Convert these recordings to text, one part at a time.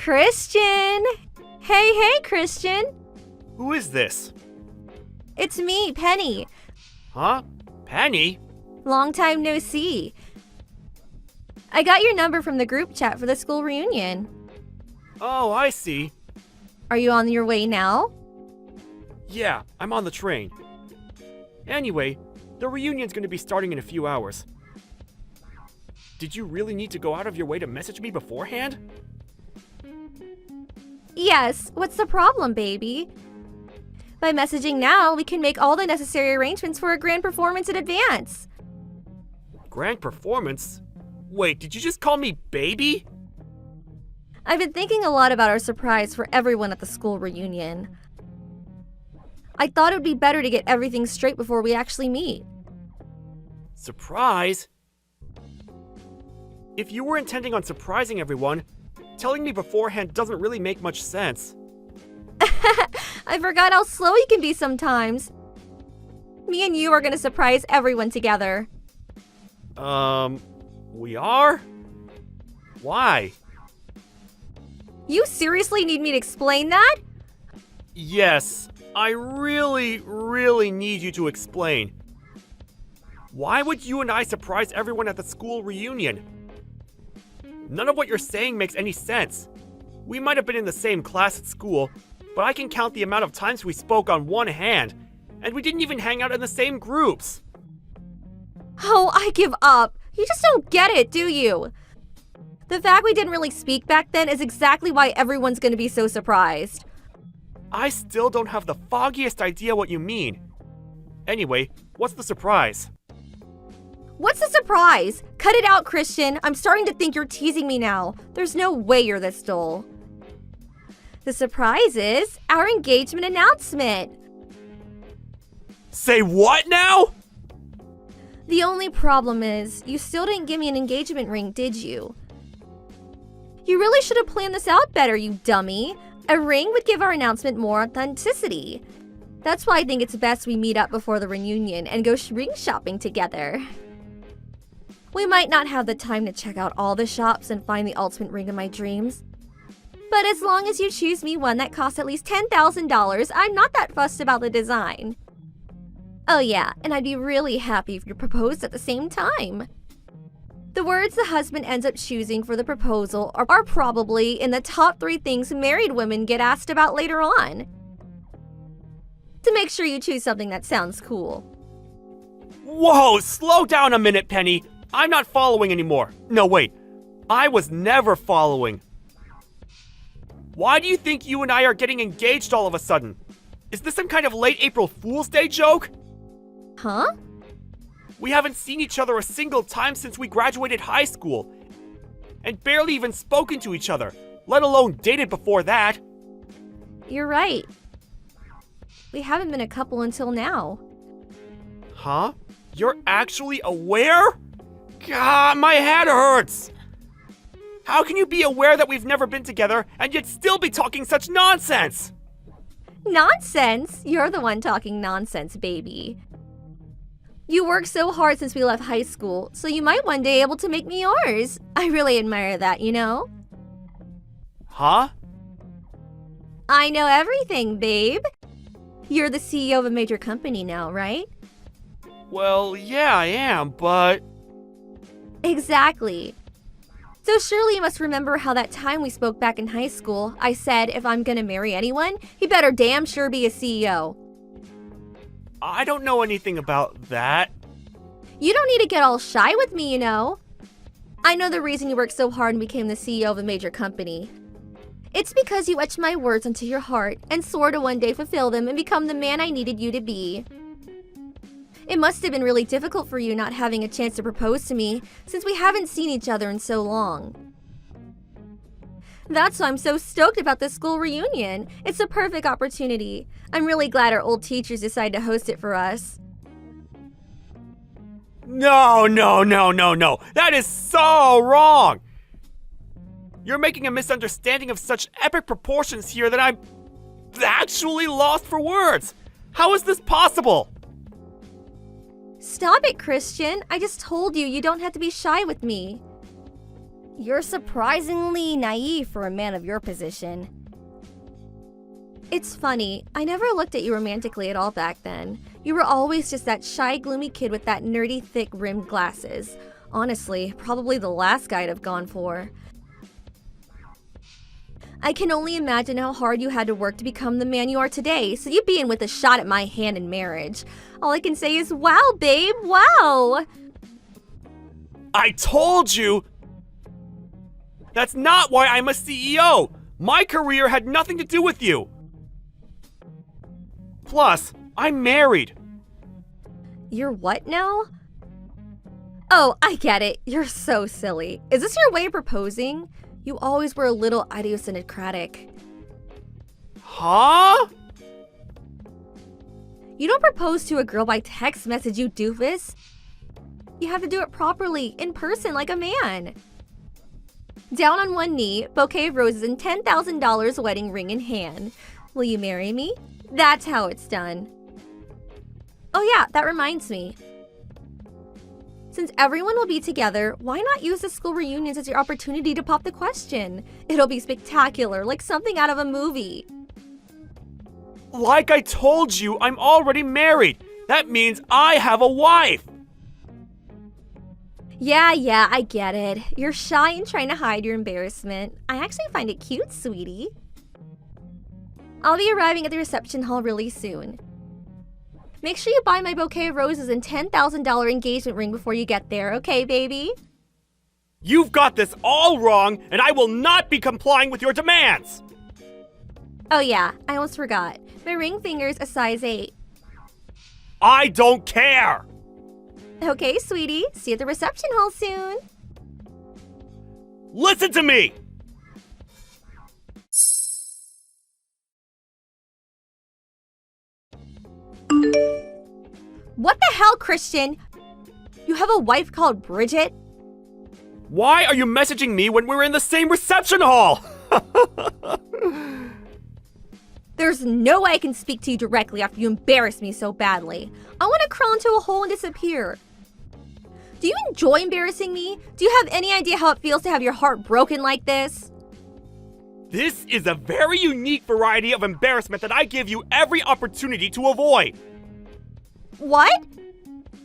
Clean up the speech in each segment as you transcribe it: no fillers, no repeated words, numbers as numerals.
Christian! Hey, Christian! Who is this? It's me, Penny. Huh? Penny? Long time no see. I got your number from the group chat for the school reunion. Oh, I see. Are you on your way now? Yeah, I'm on the train. Anyway, the reunion's gonna be starting in a few hours. Did you really need to go out of your way to message me beforehand? Yes, what's the problem, baby? By messaging now, we can make all the necessary arrangements for a grand performance in advance. Grand performance? Wait, did you just call me baby? I've been thinking a lot about our surprise for everyone at the school reunion. I thought it would be better to get everything straight before we actually meet. Surprise? If you were intending on surprising everyone, telling me beforehand doesn't really make much sense. I forgot how slow you can be sometimes. Me and you are gonna surprise everyone together. We are? Why? You seriously need me to explain that? Yes, I really need you to explain. Why would you and I surprise everyone at the school reunion? None of what you're saying makes any sense. We might have been in the same class at school, but I can count the amount of times we spoke on one hand, and we didn't even hang out in the same groups. Oh, I give up. You just don't get it, do you? The fact we didn't really speak back then is exactly why everyone's gonna be so surprised. I still don't have the foggiest idea what you mean. Anyway, what's the surprise? What's the surprise? Cut it out, Christian. I'm starting to think you're teasing me now. There's no way you're this dull. The surprise is our engagement announcement. Say what now? The only problem is, you still didn't give me an engagement ring, did you? You really should have planned this out better, you dummy. A ring would give our announcement more authenticity. That's why I think it's best we meet up before the reunion and go ring shopping together. We might not have the time to check out all the shops and find the ultimate ring of my dreams. But as long as you choose me one that costs at least $10,000, I'm not that fussed about the design. Oh yeah, and I'd be really happy if you proposed at the same time. The words the husband ends up choosing for the proposal are probably in the top 3 things married women get asked about later on. To make sure you choose something that sounds cool. Whoa, slow down a minute, Penny. I'm not following anymore. No, wait. I was never following. Why do you think you and I are getting engaged all of a sudden? Is this some kind of late April Fool's Day joke? Huh? We haven't seen each other a single time since we graduated high school. And barely even spoken to each other, let alone dated before that. You're right. We haven't been a couple until now. Huh? You're actually aware? God, my head hurts! How can you be aware that we've never been together and yet still be talking such nonsense? Nonsense? You're the one talking nonsense, baby. You worked so hard since we left high school, so you might one day be able to make me yours. I really admire that, you know? Huh? I know everything, babe. You're the CEO of a major company now, right? Well, yeah, I am, but... Exactly. So surely you must remember how that time we spoke back in high school, I said if I'm gonna marry anyone, he better damn sure be a CEO. I don't know anything about that. You don't need to get all shy with me, you know. I know the reason you worked so hard and became the CEO of a major company. It's because you etched my words into your heart and swore to one day fulfill them and become the man I needed you to be. It must have been really difficult for you not having a chance to propose to me since we haven't seen each other in so long. That's why I'm so stoked about this school reunion. It's a perfect opportunity. I'm really glad our old teachers decided to host it for us. No. That is so wrong. You're making a misunderstanding of such epic proportions here that I'm actually lost for words. How is this possible? Stop it, Christian. I just told you you don't have to be shy with me. You're surprisingly naive for a man of your position. It's funny, I never looked at you romantically at all back then. You were always just that shy, gloomy kid with that nerdy, thick-rimmed glasses. Honestly, probably the last guy I'd have gone for. I can only imagine how hard you had to work to become the man you are today, so you being with a shot at my hand in marriage. All I can say is, wow, babe, wow! I told you! That's not why I'm a CEO! My career had nothing to do with you! Plus, I'm married. You're what now? Oh, I get it. You're so silly. Is this your way of proposing? You always were a little idiosyncratic. Huh? You don't propose to a girl by text message, you doofus. You have to do it properly, in person, like a man. Down on one knee, bouquet of roses and $10,000 wedding ring in hand. Will you marry me? That's how it's done. Oh yeah, that reminds me. Since everyone will be together, why not use the school reunions as your opportunity to pop the question? It'll be spectacular, like something out of a movie. Like I told you, I'm already married. That means I have a wife. Yeah, I get it. You're shy and trying to hide your embarrassment. I actually find it cute, sweetie. I'll be arriving at the reception hall really soon. Make sure you buy my bouquet of roses and $10,000 engagement ring before you get there, okay, baby? You've got this all wrong, and I will not be complying with your demands! Oh yeah, I almost forgot. My ring finger's a size 8. I don't care! Okay, sweetie. See you at the reception hall soon. Listen to me! What the hell, Christian? You have a wife called Bridget? Why are you messaging me when we're in the same reception hall? There's no way I can speak to you directly after you embarrass me so badly. I want to crawl into a hole and disappear. Do you enjoy embarrassing me? Do you have any idea how it feels to have your heart broken like this? This is a very unique variety of embarrassment that I give you every opportunity to avoid. What?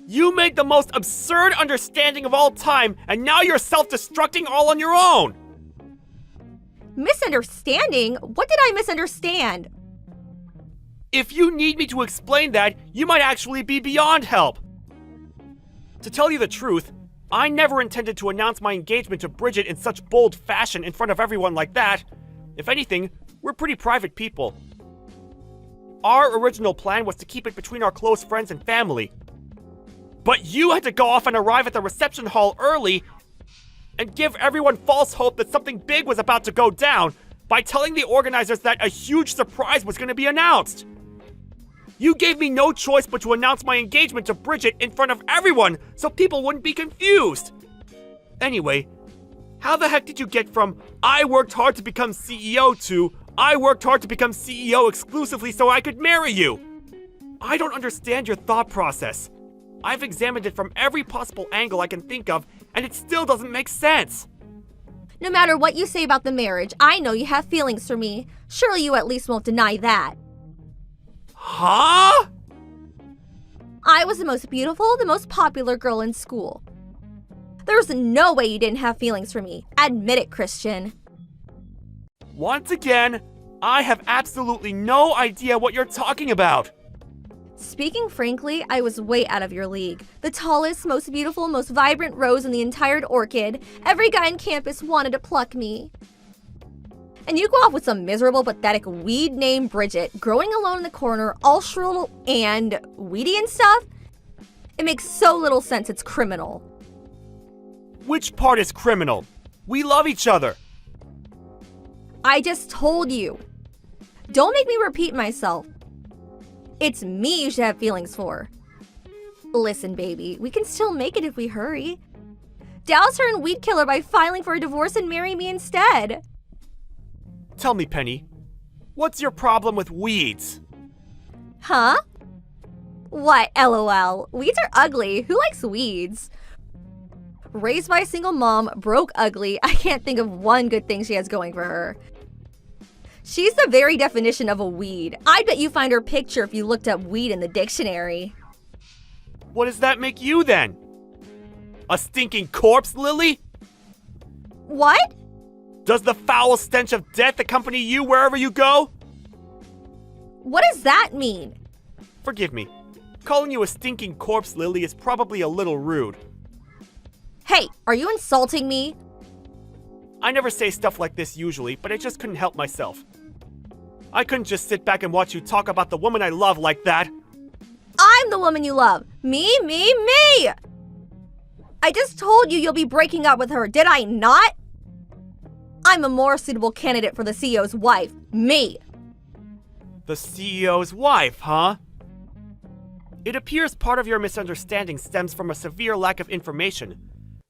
You made the most absurd understanding of all time, and now you're self-destructing all on your own. Misunderstanding? What did I misunderstand? If you need me to explain that, you might actually be beyond help. To tell you the truth, I never intended to announce my engagement to Bridget in such bold fashion in front of everyone like that. If anything, we're pretty private people. Our original plan was to keep it between our close friends and family. But you had to go off and arrive at the reception hall early and give everyone false hope that something big was about to go down by telling the organizers that a huge surprise was going to be announced. You gave me no choice but to announce my engagement to Bridget in front of everyone so people wouldn't be confused. Anyway, how the heck did you get from I worked hard to become CEO to I worked hard to become CEO exclusively so I could marry you? I don't understand your thought process. I've examined it from every possible angle I can think of, and it still doesn't make sense. No matter what you say about the marriage, I know you have feelings for me. Surely you at least won't deny that. Huh? I was the most beautiful, the most popular girl in school. There's no way you didn't have feelings for me. Admit it, Christian. Once again, I have absolutely no idea what you're talking about. Speaking frankly, I was way out of your league. The tallest, most beautiful, most vibrant rose in the entire orchid. Every guy on campus wanted to pluck me. And you go off with some miserable, pathetic weed named Bridget, growing alone in the corner, all shrill and weedy and stuff? It makes so little sense, it's criminal. Which part is criminal? We love each other. I just told you. Don't make me repeat myself. It's me you should have feelings for. Listen, baby, we can still make it if we hurry. Douse her and weed kill her by filing for a divorce and marry me instead. Tell me, Penny, what's your problem with weeds? Huh? What, LOL? Weeds are ugly. Who likes weeds? Raised by a single mom, broke ugly. I can't think of one good thing she has going for her. She's the very definition of a weed. I bet you find her picture if you looked up weed in the dictionary. What does that make you then? A stinking corpse, Lily? What? Does the foul stench of death accompany you wherever you go? What does that mean? Forgive me. Calling you a stinking corpse, Lily, is probably a little rude. Hey, are you insulting me? I never say stuff like this usually, but I just couldn't help myself. I couldn't just sit back and watch you talk about the woman I love like that. I'm the woman you love. Me. I just told you you'll be breaking up with her, did I not? I'm a more suitable candidate for the CEO's wife. Me. The CEO's wife, huh? It appears part of your misunderstanding stems from a severe lack of information,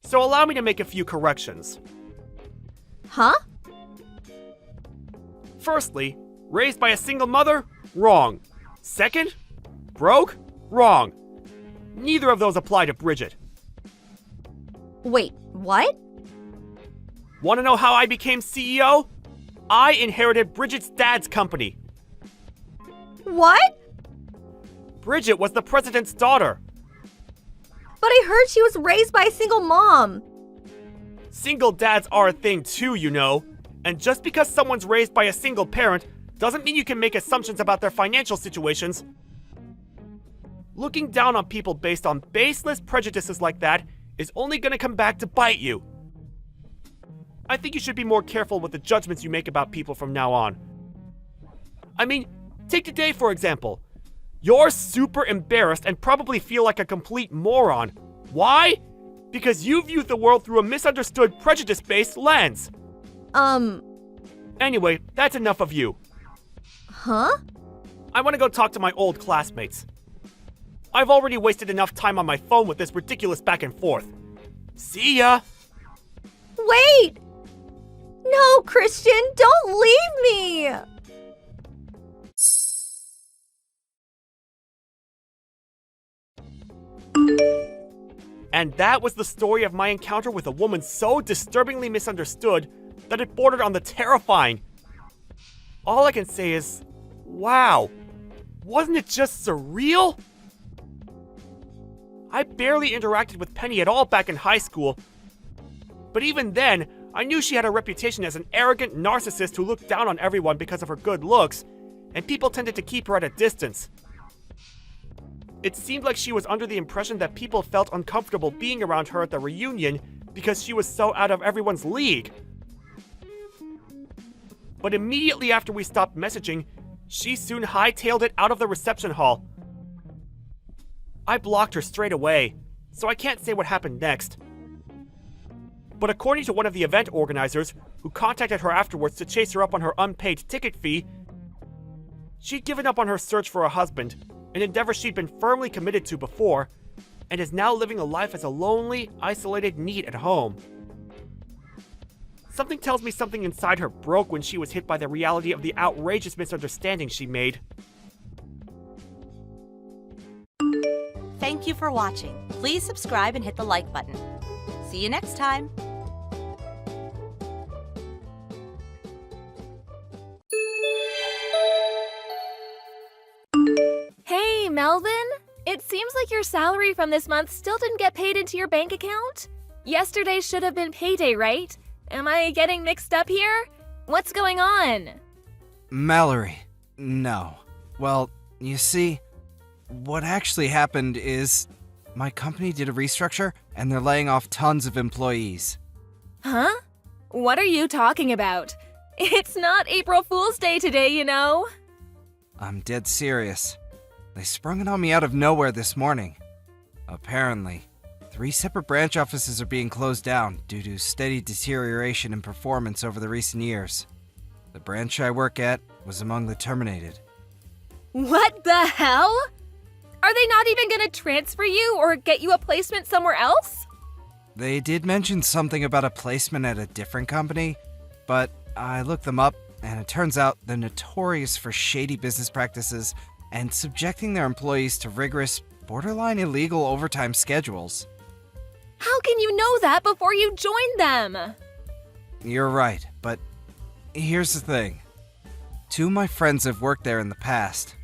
so allow me to make a few corrections. Huh? Firstly, raised by a single mother? Wrong. Second, broke? Wrong. Neither of those apply to Bridget. Wait, what? Want to know how I became CEO? I inherited Bridget's dad's company. What? Bridget was the president's daughter. But I heard she was raised by a single mom. Single dads are a thing too, you know. And just because someone's raised by a single parent doesn't mean you can make assumptions about their financial situations. Looking down on people based on baseless prejudices like that is only going to come back to bite you. I think you should be more careful with the judgments you make about people from now on. I mean, take today for example. You're super embarrassed and probably feel like a complete moron. Why? Because you view the world through a misunderstood prejudice-based lens. Anyway, that's enough of you. Huh? I want to go talk to my old classmates. I've already wasted enough time on my phone with this ridiculous back and forth. See ya! Wait! No, Christian, don't leave me! And that was the story of my encounter with a woman so disturbingly misunderstood that it bordered on the terrifying. All I can say is, wow, wasn't it just surreal? I barely interacted with Penny at all back in high school, but even then, I knew she had a reputation as an arrogant narcissist who looked down on everyone because of her good looks, and people tended to keep her at a distance. It seemed like she was under the impression that people felt uncomfortable being around her at the reunion because she was so out of everyone's league. But immediately after we stopped messaging, she soon hightailed it out of the reception hall. I blocked her straight away, so I can't say what happened next. But according to one of the event organizers, who contacted her afterwards to chase her up on her unpaid ticket fee, she'd given up on her search for a husband, an endeavor she'd been firmly committed to before, and is now living a life as a lonely, isolated NEET at home. Something tells me something inside her broke when she was hit by the reality of the outrageous misunderstanding she made. Thank you for watching. Please subscribe and hit the like button. See you next time. Hey, Melvin! It seems like your salary from this month still didn't get paid into your bank account? Yesterday should have been payday, right? Am I getting mixed up here? What's going on? Mallory, no. Well, you see, what actually happened is my company did a restructure and they're laying off tons of employees. Huh? What are you talking about? It's not April Fool's Day today, you know. I'm dead serious. They sprung it on me out of nowhere this morning. Apparently, 3 separate branch offices are being closed down due to steady deterioration in performance over the recent years. The branch I work at was among the terminated. What the hell? Are they not even gonna transfer you or get you a placement somewhere else? They did mention something about a placement at a different company, but I looked them up and it turns out they're notorious for shady business practices and subjecting their employees to rigorous, borderline illegal overtime schedules. How can you know that before you join them? You're right, but here's the thing. 2 of my friends have worked there in the past.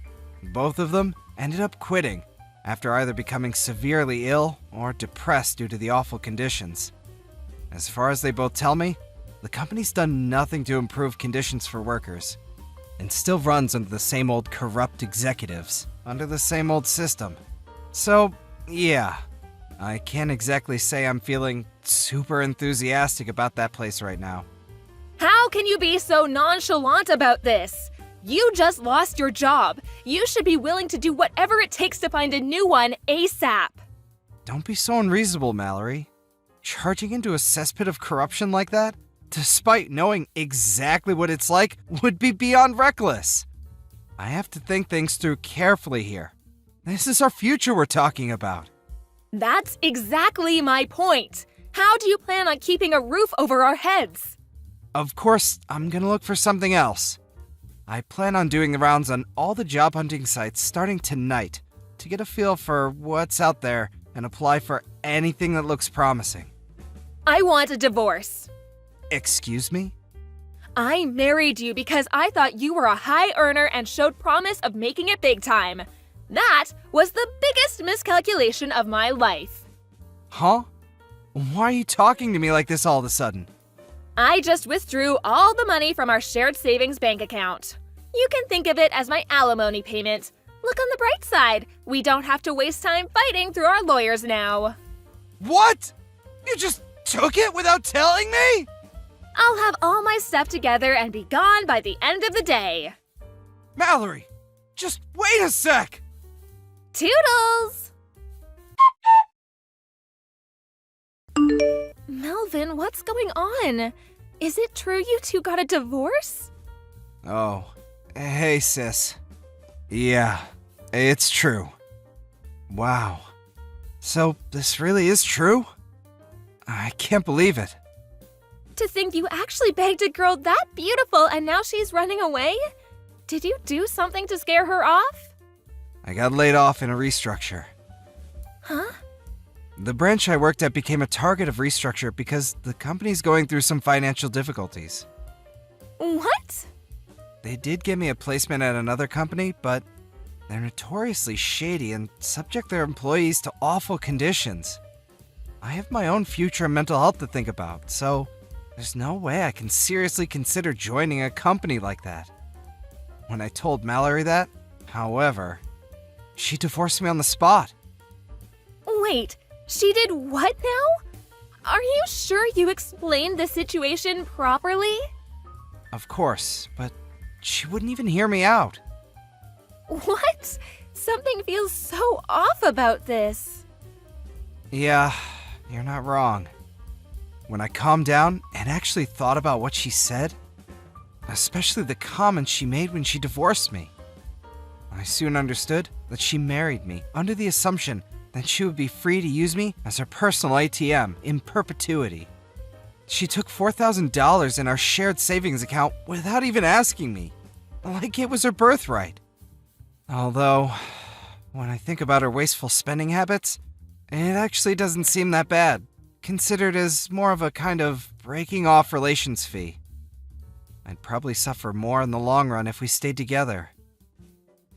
Both of them ended up quitting after either becoming severely ill or depressed due to the awful conditions. As far as they both tell me, the company's done nothing to improve conditions for workers, and still runs under the same old corrupt executives, under the same old system. So, yeah, I can't exactly say I'm feeling super enthusiastic about that place right now. How can you be so nonchalant about this? You just lost your job. You should be willing to do whatever it takes to find a new one ASAP. Don't be so unreasonable, Mallory. Charging into a cesspit of corruption like that, despite knowing exactly what it's like, would be beyond reckless. I have to think things through carefully here. This is our future we're talking about. That's exactly my point. How do you plan on keeping a roof over our heads? Of course, I'm gonna look for something else. I plan on doing the rounds on all the job hunting sites starting tonight to get a feel for what's out there and apply for anything that looks promising. I want a divorce. Excuse me? I married you because I thought you were a high earner and showed promise of making it big time. That was the biggest miscalculation of my life. Huh? Why are you talking to me like this all of a sudden? I just withdrew all the money from our shared savings bank account. You can think of it as my alimony payment. Look on the bright side. We don't have to waste time fighting through our lawyers now. What? You just took it without telling me? I'll have all my stuff together and be gone by the end of the day. Mallory, just wait a sec! Toodles! Melvin, what's going on? Is it true you two got a divorce? Oh, hey sis. Yeah, it's true. Wow. So this really is true? I can't believe it. To think you actually begged a girl that beautiful and now she's running away? Did you do something to scare her off? I got laid off in a restructure. Huh? The branch I worked at became a target of restructure because the company's going through some financial difficulties. What? They did give me a placement at another company, but they're notoriously shady and subject their employees to awful conditions. I have my own future and mental health to think about, so there's no way I can seriously consider joining a company like that. When I told Mallory that, however, she divorced me on the spot. Wait, she did what now? Are you sure you explained the situation properly? Of course, but she wouldn't even hear me out. What? Something feels so off about this. Yeah, you're not wrong. When I calmed down and actually thought about what she said, especially the comments she made when she divorced me, I soon understood that she married me under the assumption that she would be free to use me as her personal ATM in perpetuity. She took $4,000 in our shared savings account without even asking me, like it was her birthright. Although, when I think about her wasteful spending habits, it actually doesn't seem that bad, considered as more of a kind of breaking off relations fee. I'd probably suffer more in the long run if we stayed together.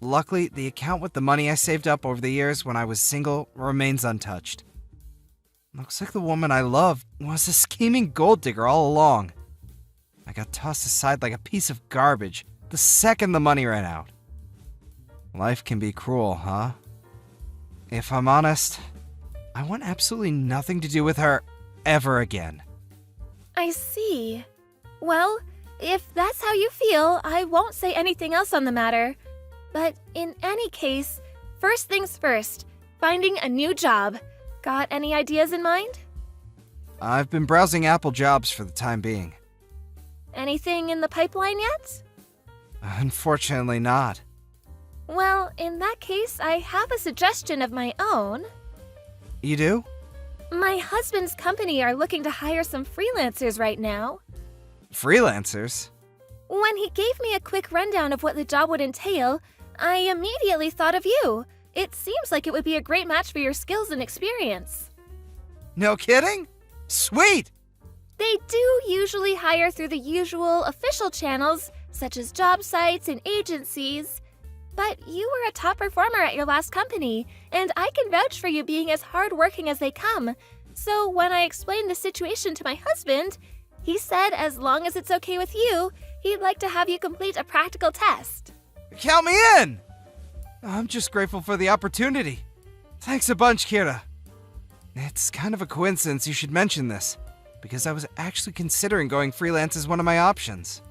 Luckily, the account with the money I saved up over the years when I was single remains untouched. Looks like the woman I loved was a scheming gold digger all along. I got tossed aside like a piece of garbage the second the money ran out. Life can be cruel, huh? If I'm honest, I want absolutely nothing to do with her ever again. I see. Well, if that's how you feel, I won't say anything else on the matter. But in any case, first things first, finding a new job. Got any ideas in mind? I've been browsing Apple jobs for the time being. Anything in the pipeline yet? Unfortunately not. Well, in that case, I have a suggestion of my own. You do? My husband's company are looking to hire some freelancers right now. Freelancers? When he gave me a quick rundown of what the job would entail, I immediately thought of you. It seems like it would be a great match for your skills and experience. No kidding? Sweet! They do usually hire through the usual official channels, such as job sites and agencies. But you were a top performer at your last company, and I can vouch for you being as hardworking as they come. So when I explained the situation to my husband, he said as long as it's okay with you, he'd like to have you complete a practical test. Count me in! I'm just grateful for the opportunity. Thanks a bunch, Kira. It's kind of a coincidence you should mention this, because I was actually considering going freelance as one of my options.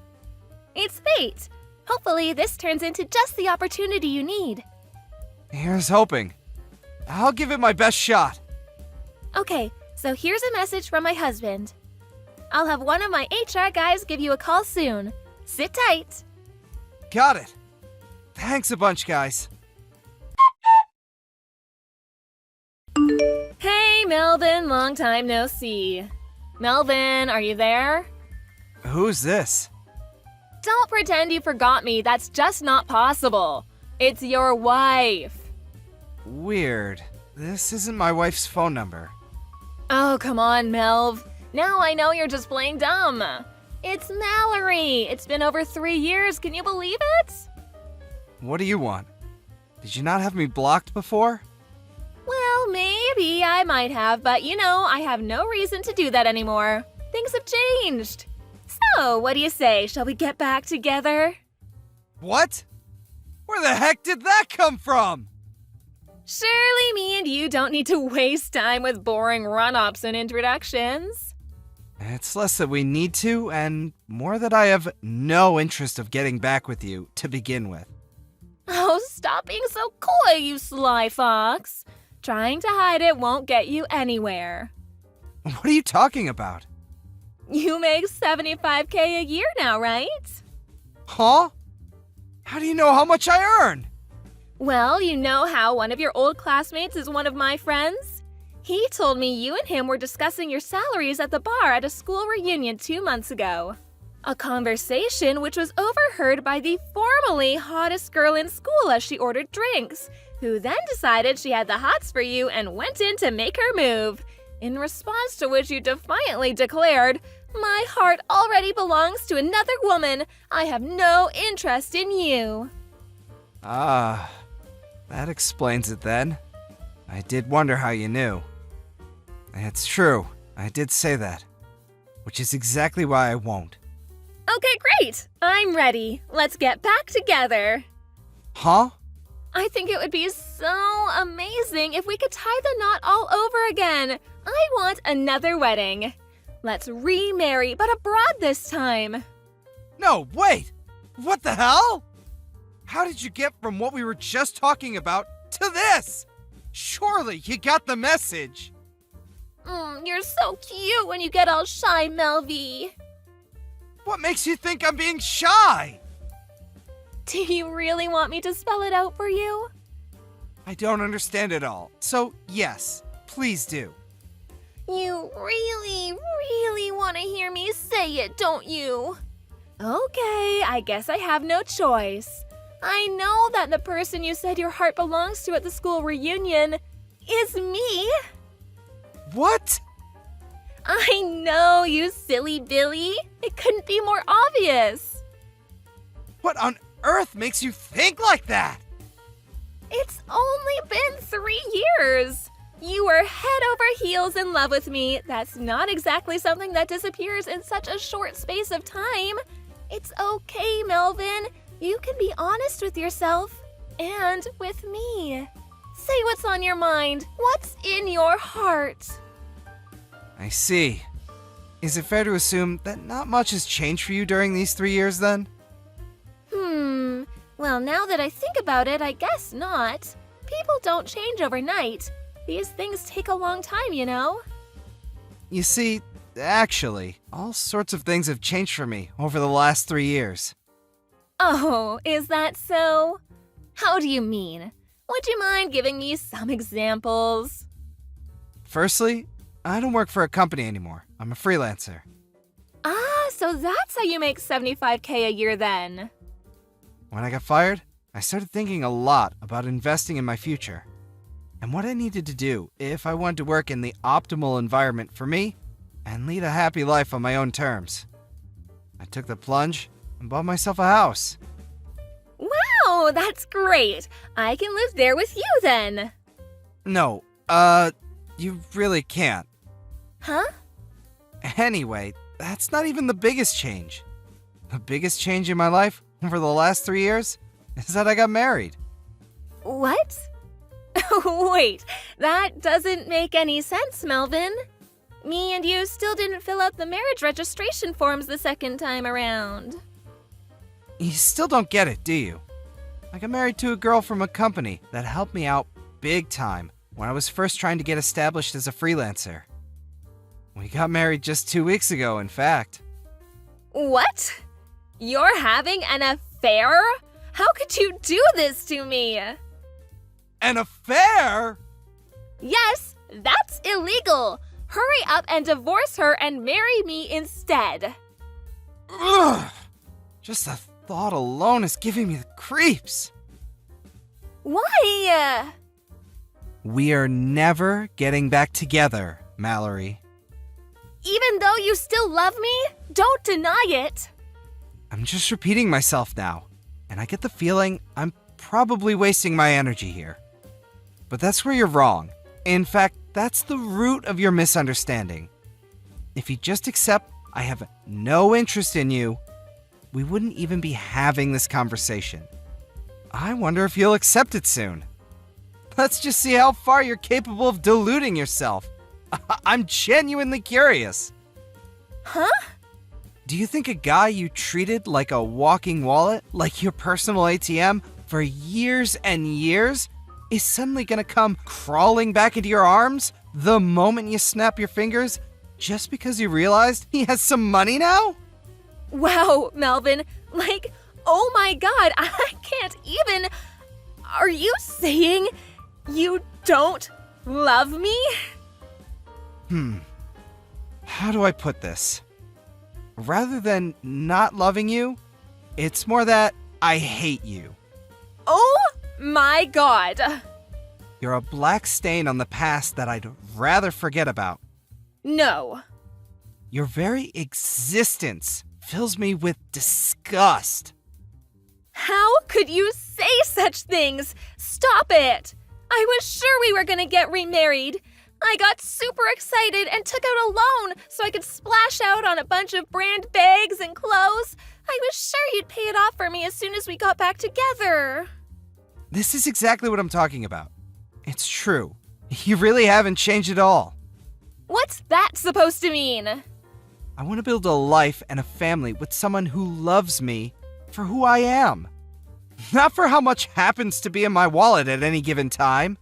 It's fate. Hopefully this turns into just the opportunity you need. Here's hoping. I'll give it my best shot. Okay, so here's a message from my husband. I'll have one of my HR guys give you a call soon. Sit tight. Got it. Thanks a bunch, guys. Hey, Melvin, long time no see. Melvin, are you there? Who's this? Don't pretend you forgot me. That's just not possible. It's your wife. Weird. This isn't my wife's phone number. Oh, come on, Melv. Now I know you're just playing dumb. It's Mallory. It's been over 3 years. Can you believe it? What do you want? Did you not have me blocked before? Well, maybe I might have, but I have no reason to do that anymore. Things have changed. So, what do you say? Shall we get back together? What? Where the heck did that come from? Surely me and you don't need to waste time with boring run-ups and introductions. It's less that we need to, and more that I have no interest of getting back with you to begin with. Oh, stop being so coy, you sly fox. Trying to hide it won't get you anywhere. What are you talking about? You make $75K a year now, right? Huh? How do you know how much I earn? Well, you know how one of your old classmates is one of my friends? He told me you and him were discussing your salaries at the bar at a school reunion 2 months ago. A conversation which was overheard by the formerly hottest girl in school as she ordered drinks, who then decided she had the hots for you and went in to make her move. In response to which you defiantly declared, "My heart already belongs to another woman. I have no interest in you." Ah, that explains it then. I did wonder how you knew. It's true, I did say that. Which is exactly why I won't. Okay, great. I'm ready. Let's get back together. Huh? I think it would be so amazing if we could tie the knot all over again. I want another wedding. Let's remarry, but abroad this time. No, wait! What the hell? How did you get from what we were just talking about to this? Surely you got the message. You're so cute when you get all shy, Melvy. What makes you think I'm being shy? Do you really want me to spell it out for you? I don't understand it all, so yes, please do. You really, really want to hear me say it, don't you? Okay, I guess I have no choice. I know that the person you said your heart belongs to at the school reunion is me. What? I know, you silly Billy. It couldn't be more obvious. What on earth makes you think like that? It's only been 3 years. You were head over heels in love with me. That's not exactly something that disappears in such a short space of time. It's okay, Melvin. You can be honest with yourself and with me. Say what's on your mind. What's in your heart? I see. Is it fair to assume that not much has changed for you during these 3 years then? Well, now that I think about it, I guess not. People don't change overnight. These things take a long time, you know? You see, actually, all sorts of things have changed for me over the last 3 years. Oh, is that so? How do you mean? Would you mind giving me some examples? Firstly, I don't work for a company anymore. I'm a freelancer. Ah, so that's how you make $75K a year then. When I got fired, I started thinking a lot about investing in my future. and what I needed to do if I wanted to work in the optimal environment for me and lead a happy life on my own terms. I took the plunge and bought myself a house. Wow, that's great. I can live there with you then. No, you really can't. Huh? Anyway, that's not even the biggest change. The biggest change in my life over the last 3 years is that I got married. What? Wait, that doesn't make any sense, Melvin. Me and you still didn't fill out the marriage registration forms the second time around. You still don't get it, do you? I got married to a girl from a company that helped me out big time when I was first trying to get established as a freelancer. We got married just 2 weeks ago, in fact. What? You're having an affair? How could you do this to me? An affair? Yes, that's illegal. Hurry up and divorce her and marry me instead. Ugh! Just the thought alone is giving me the creeps. Why? We are never getting back together, Mallory. Even though you still love me, don't deny it. I'm just repeating myself now, and I get the feeling I'm probably wasting my energy here. But that's where you're wrong. In fact, that's the root of your misunderstanding. If you just accept I have no interest in you, we wouldn't even be having this conversation. I wonder if you'll accept it soon. Let's just see how far you're capable of deluding yourself. I'm genuinely curious. Huh? Do you think a guy you treated like a walking wallet, like your personal ATM, for years and years, is suddenly gonna come crawling back into your arms the moment you snap your fingers just because you realized he has some money now? Wow, Melvin. Oh my god, I can't even. Are you saying you don't love me? How do I put this? Rather than not loving you, it's more that I hate you. Oh my god. You're a black stain on the past that I'd rather forget about. No. Your very existence fills me with disgust. How could you say such things? Stop it! I was sure we were gonna get remarried. I got super excited and took out a loan so I could splash out on a bunch of brand bags and clothes. I was sure you'd pay it off for me as soon as we got back together. This is exactly what I'm talking about. It's true. You really haven't changed at all. What's that supposed to mean? I want to build a life and a family with someone who loves me for who I am. Not for how much happens to be in my wallet at any given time.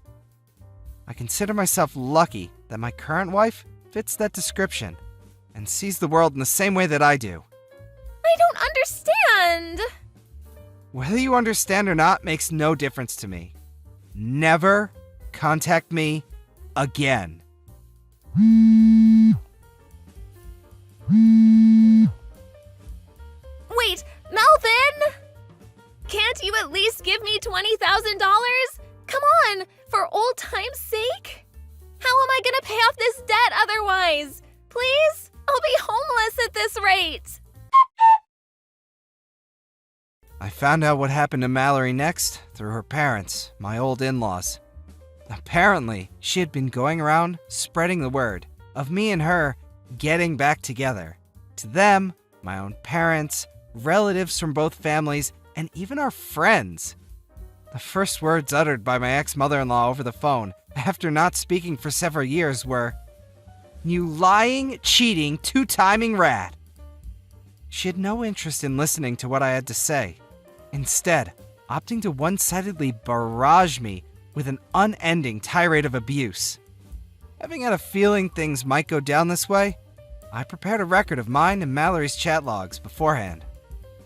I consider myself lucky that my current wife fits that description and sees the world in the same way that I do. I don't understand. Whether you understand or not makes no difference to me. Never contact me again. Wait, Melvin! Can't you at least give me $20,000? Come on, for old time's sake? How am I gonna pay off this debt otherwise? Please? I'll be homeless at this rate. I found out what happened to Mallory next through her parents, my old in-laws. Apparently, she had been going around spreading the word of me and her getting back together. To them, my own parents, relatives from both families, and even our friends. The first words uttered by my ex-mother-in-law over the phone after not speaking for several years were, "You lying, cheating, two-timing rat." She had no interest in listening to what I had to say, instead opting to one-sidedly barrage me with an unending tirade of abuse. Having had a feeling things might go down this way, I prepared a record of mine and Mallory's chat logs beforehand.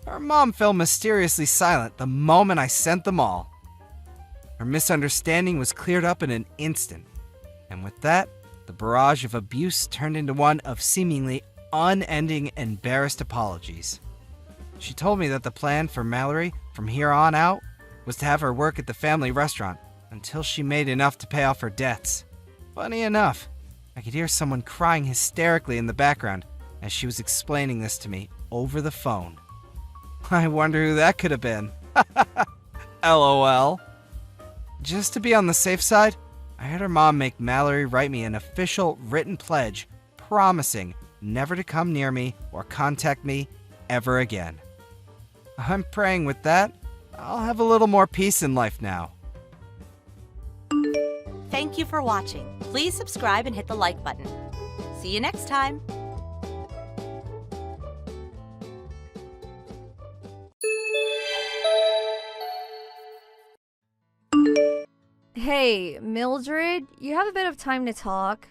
Her mom fell mysteriously silent the moment I sent them all. Her misunderstanding was cleared up in an instant, and with that, the barrage of abuse turned into one of seemingly unending embarrassed apologies. She told me that the plan for Mallory from here on out was to have her work at the family restaurant until she made enough to pay off her debts. Funny enough, I could hear someone crying hysterically in the background as she was explaining this to me over the phone. I wonder who that could have been. LOL. Just to be on the safe side, I had her mom make Mallory write me an official written pledge promising never to come near me or contact me ever again. I'm praying with that, I'll have a little more peace in life now. Thank you for watching. Please subscribe and hit the like button. See you next time. Hey, Mildred, you have a bit of time to talk.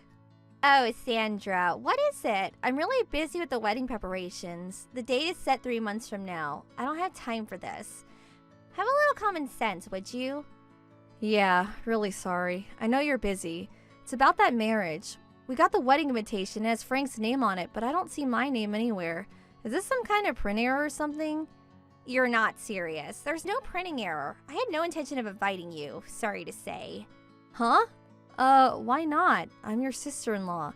Oh, Sandra, what is it? I'm really busy with the wedding preparations. The date is set 3 months from now. I don't have time for this. Have a little common sense, would you? Yeah, really sorry. I know you're busy. It's about that marriage. We got the wedding invitation, it has Frank's name on it, but I don't see my name anywhere. Is this some kind of print error or something? You're not serious. There's no printing error. I had no intention of inviting you, sorry to say. Huh? Why not? I'm your sister-in-law.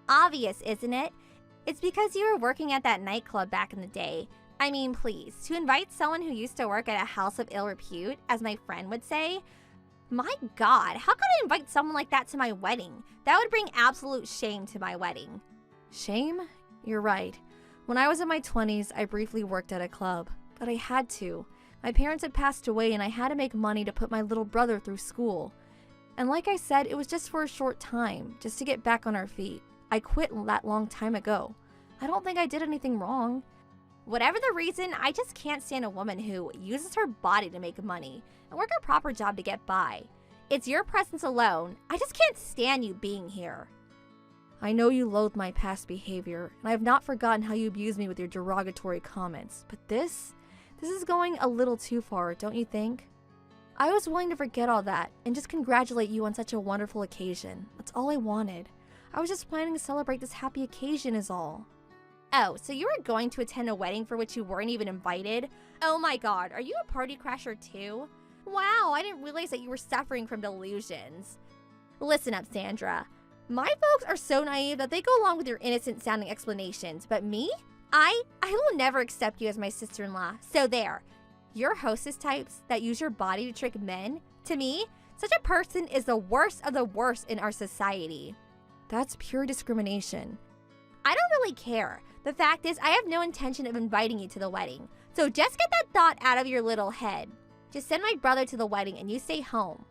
Obvious, isn't it? It's because you were working at that nightclub back in the day. I mean, please, to invite someone who used to work at a house of ill repute, as my friend would say? My God, how could I invite someone like that to my wedding? That would bring absolute shame to my wedding. Shame? You're right. When I was in my 20s, I briefly worked at a club. But I had to. My parents had passed away and I had to make money to put my little brother through school. And like I said, it was just for a short time, just to get back on our feet. I quit that long time ago. I don't think I did anything wrong. Whatever the reason, I just can't stand a woman who uses her body to make money and work a proper job to get by. It's your presence alone. I just can't stand you being here. I know you loathe my past behavior, and I have not forgotten how you abused me with your derogatory comments, but this is going a little too far, don't you think? I was willing to forget all that and just congratulate you on such a wonderful occasion. That's all I wanted. I was just planning to celebrate this happy occasion is all. Oh, so you were going to attend a wedding for which you weren't even invited? Oh my God, are you a party crasher too? Wow, I didn't realize that you were suffering from delusions. Listen up, Sandra. My folks are so naive that they go along with your innocent sounding explanations, but me? I will never accept you as my sister-in-law, so there. Your hostess types that use your body to trick men, to me, such a person is the worst of the worst in our society. That's pure discrimination. I don't really care. The fact is, I have no intention of inviting you to the wedding, so just get that thought out of your little head. Just send my brother to the wedding and you stay home.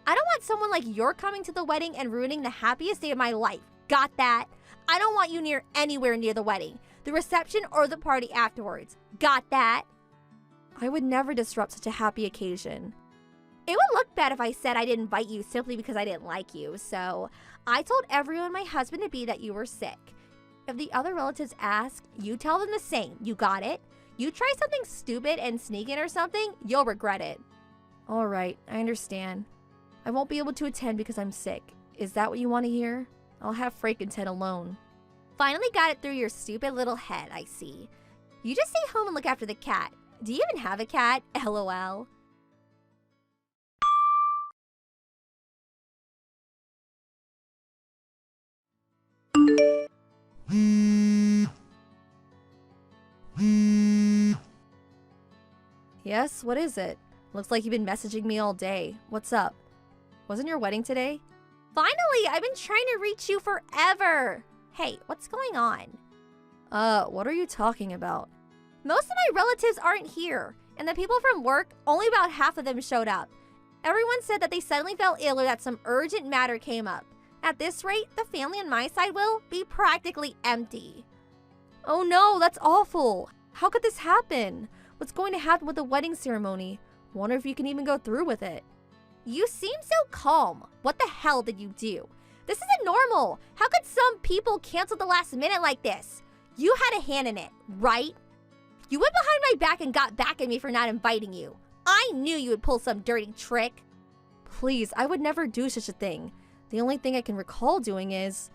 I don't want someone like you're coming to the wedding and ruining the happiest day of my life. Got that? I don't want you anywhere near the wedding, the reception, or the party afterwards. Got that? I would never disrupt such a happy occasion. It would look bad if I said I didn't invite you simply because I didn't like you, so I told everyone my husband-to-be that you were sick. If the other relatives ask, you tell them the same. You got it? You try something stupid and sneak in or something, you'll regret it. All right, I understand. I won't be able to attend because I'm sick. Is that what you want to hear? I'll have Frank and Ted alone. Finally got it through your stupid little head, I see. You just stay home and look after the cat. Do you even have a cat? LOL. Yes, what is it? Looks like you've been messaging me all day. What's up? Wasn't your wedding today? Finally, I've been trying to reach you forever. Hey, what's going on? What are you talking about? Most of my relatives aren't here, and the people from work, only about half of them showed up. Everyone said that they suddenly fell ill or that some urgent matter came up. At this rate, the family on my side will be practically empty. Oh no, that's awful. How could this happen? What's going to happen with the wedding ceremony? Wonder if you can even go through with it. You seem so calm. What the hell did you do? This isn't normal. How could some people cancel the last minute like this? You had a hand in it, right? You went behind my back and got back at me for not inviting you. I knew you would pull some dirty trick. Please, I would never do such a thing. The only thing I can recall doing is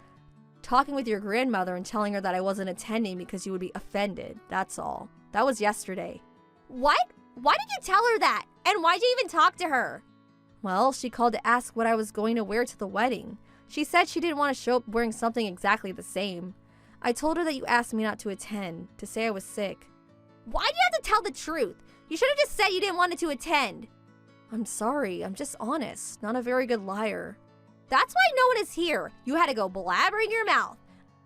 talking with your grandmother and telling her that I wasn't attending because you would be offended. That's all. That was yesterday. What? Why did you tell her that? And why'd you even talk to her? Well, she called to ask what I was going to wear to the wedding. She said she didn't want to show up wearing something exactly the same. I told her that you asked me not to attend, to say I was sick. Why do you have to tell the truth? You should have just said you didn't want to attend. I'm sorry, I'm just honest, not a very good liar. That's why no one is here. You had to go blabbering your mouth.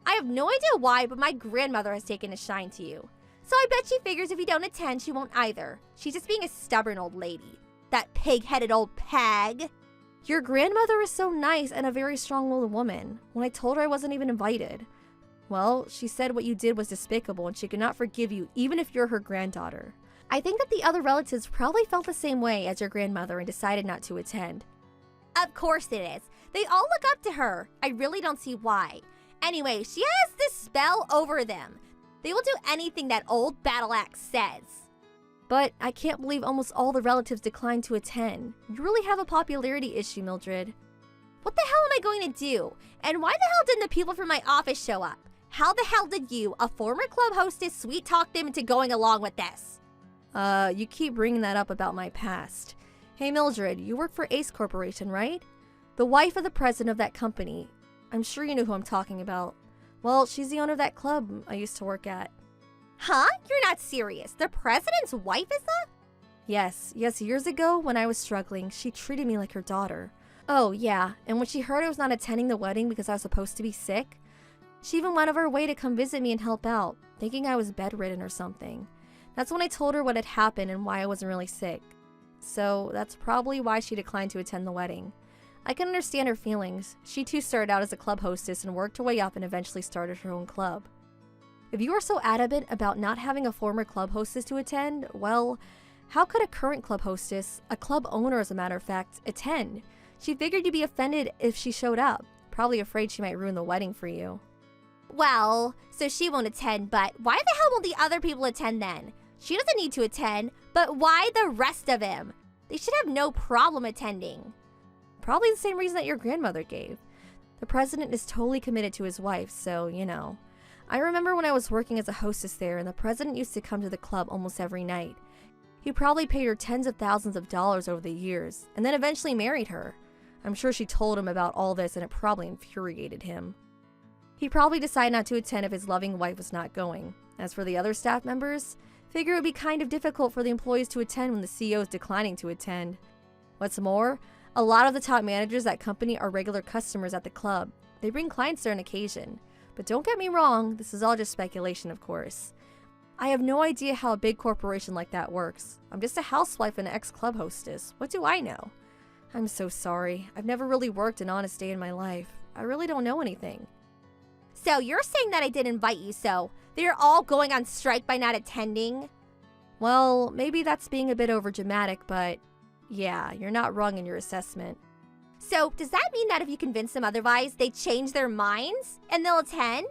I have no idea why, but my grandmother has taken a shine to you. So I bet she figures if you don't attend, she won't either. She's just being a stubborn old lady. That pig-headed old pag. Your grandmother is so nice and a very strong-willed woman. When I told her I wasn't even invited. Well, she said what you did was despicable and she could not forgive you even if you're her granddaughter. I think that the other relatives probably felt the same way as your grandmother and decided not to attend. Of course it is. They all look up to her. I really don't see why. Anyway, she has this spell over them. They will do anything that old battle axe says. But I can't believe almost all the relatives declined to attend. You really have a popularity issue, Mildred. What the hell am I going to do? And why the hell didn't the people from my office show up? How the hell did you, a former club hostess, sweet-talk them into going along with this? You keep bringing that up about my past. Hey Mildred, you work for Ace Corporation, right? The wife of the president of that company. I'm sure you know who I'm talking about. Well, she's the owner of that club I used to work at. Huh? You're not serious. The president's wife is that? Yes, years ago when I was struggling, she treated me like her daughter. Oh, yeah, and when she heard I was not attending the wedding because I was supposed to be sick, she even went of her way to come visit me and help out, thinking I was bedridden or something. That's when I told her what had happened and why I wasn't really sick. So that's probably why she declined to attend the wedding. I can understand her feelings. She too started out as a club hostess and worked her way up and eventually started her own club. If you are so adamant about not having a former club hostess to attend, well, how could a current club hostess, a club owner as a matter of fact, attend? She figured you'd be offended if she showed up, probably afraid she might ruin the wedding for you. Well, so she won't attend, but why the hell won't the other people attend then? She doesn't need to attend, but why the rest of them? They should have no problem attending. Probably the same reason that your grandmother gave. The president is totally committed to his wife, so, you know. I remember when I was working as a hostess there and the president used to come to the club almost every night. He probably paid her tens of thousands of dollars over the years, and then eventually married her. I'm sure she told him about all this and it probably infuriated him. He probably decided not to attend if his loving wife was not going. As for the other staff members, figure it would be kind of difficult for the employees to attend when the CEO is declining to attend. What's more, a lot of the top managers at company are regular customers at the club. They bring clients there on occasion. But don't get me wrong, this is all just speculation, of course. I have no idea how a big corporation like that works. I'm just a housewife and an ex-club hostess. What do I know? I'm so sorry. I've never really worked an honest day in my life. I really don't know anything. So you're saying that I did invite you, so they're all going on strike by not attending? Well, maybe that's being a bit overdramatic, but yeah, you're not wrong in your assessment. So does that mean that if you convince them otherwise, they change their minds and they'll attend?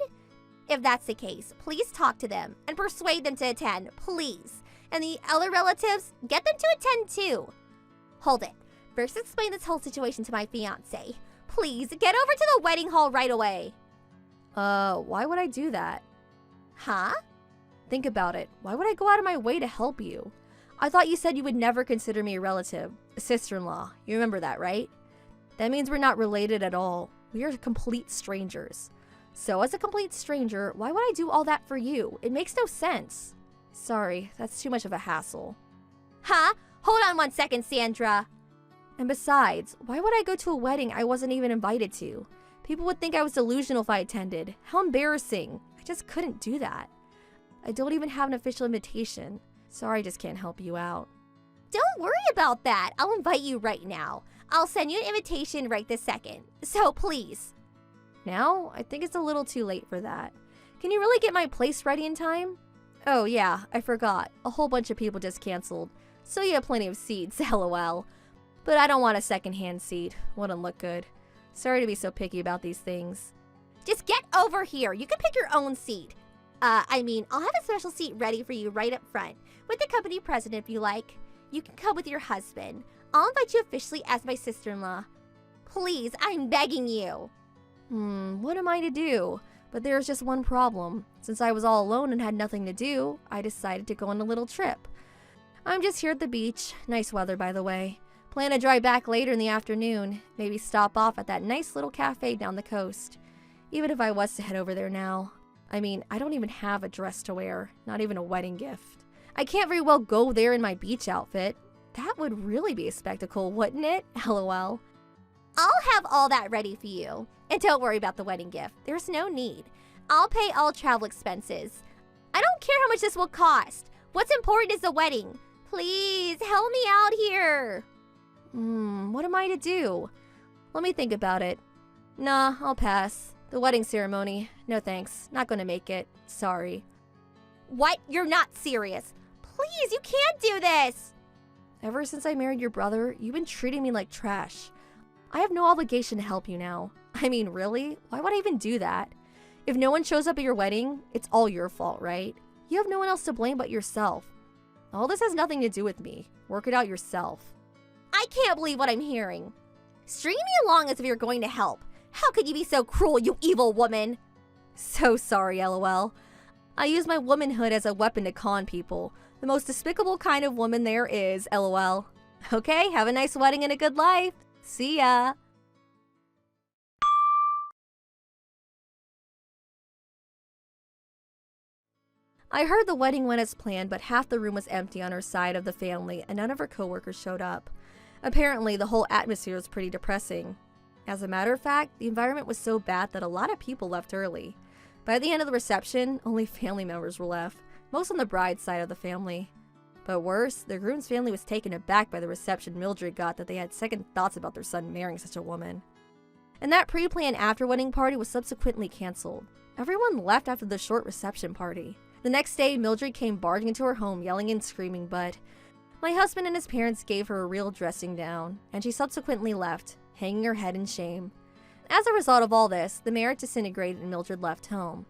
If that's the case, please talk to them and persuade them to attend, please. And the other relatives, get them to attend too. Hold it. First explain this whole situation to my fiancé. Please, get over to the wedding hall right away. Why would I do that? Huh? Think about it. Why would I go out of my way to help you? I thought you said you would never consider me a relative, a sister-in-law. You remember that, right? That means we're not related at all. We are complete strangers. So as a complete stranger, why would I do all that for you? It makes no sense. Sorry, that's too much of a hassle. Huh? Hold on 1 second, Sandra. And besides, why would I go to a wedding I wasn't even invited to? People would think I was delusional if I attended. How embarrassing. I just couldn't do that. I don't even have an official invitation. Sorry, I just can't help you out. Don't worry about that. I'll invite you right now. I'll send you an invitation right this second. So please. Now? I think it's a little too late for that. Can you really get my place ready in time? Oh yeah, I forgot. A whole bunch of people just canceled. So you have plenty of seats, lol. But I don't want a second-hand seat. Wouldn't look good. Sorry to be so picky about these things. Just get over here. You can pick your own seat. I'll have a special seat ready for you right up front. With the company president if you like. You can come with your husband. I'll invite you officially as my sister-in-law. Please, I'm begging you. What am I to do? But there's just one problem. Since I was all alone and had nothing to do, I decided to go on a little trip. I'm just here at the beach. Nice weather, by the way. Plan to drive back later in the afternoon. Maybe stop off at that nice little cafe down the coast. Even if I was to head over there now. I mean, I don't even have a dress to wear. Not even a wedding gift. I can't very well go there in my beach outfit. That would really be a spectacle, wouldn't it? LOL. I'll have all that ready for you. And don't worry about the wedding gift. There's no need. I'll pay all travel expenses. I don't care how much this will cost. What's important is the wedding. Please, help me out here. What am I to do? Let me think about it. Nah, I'll pass. The wedding ceremony. No thanks. Not gonna make it. Sorry. What? You're not serious. Please, you can't do this. Ever since I married your brother, you've been treating me like trash. I have no obligation to help you now. I mean, really? Why would I even do that? If no one shows up at your wedding, it's all your fault, right? You have no one else to blame but yourself. All this has nothing to do with me. Work it out yourself. I can't believe what I'm hearing. String me along as if you're going to help. How could you be so cruel, you evil woman? So sorry, LOL. I use my womanhood as a weapon to con people. The most despicable kind of woman there is, LOL. Okay, have a nice wedding and a good life. See ya. I heard the wedding went as planned, but half the room was empty on her side of the family and none of her coworkers showed up. Apparently, the whole atmosphere was pretty depressing. As a matter of fact, the environment was so bad that a lot of people left early. By the end of the reception, only family members were left, most on the bride's side of the family. But worse, the groom's family was taken aback by the reception Mildred got that they had second thoughts about their son marrying such a woman. And that pre-planned after-wedding party was subsequently canceled. Everyone left after the short reception party. The next day, Mildred came barging into her home yelling and screaming, but my husband and his parents gave her a real dressing down, and she subsequently left, hanging her head in shame. As a result of all this, the marriage disintegrated and Mildred left home.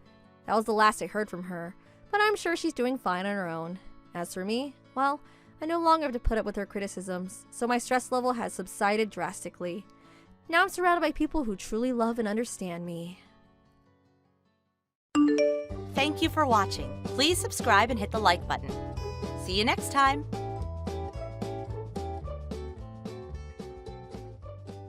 That was the last I heard from her, but I'm sure she's doing fine on her own. As for me, well, I no longer have to put up with her criticisms, so my stress level has subsided drastically. Now I'm surrounded by people who truly love and understand me. Thank you for watching. Please subscribe and hit the like button. See you next time.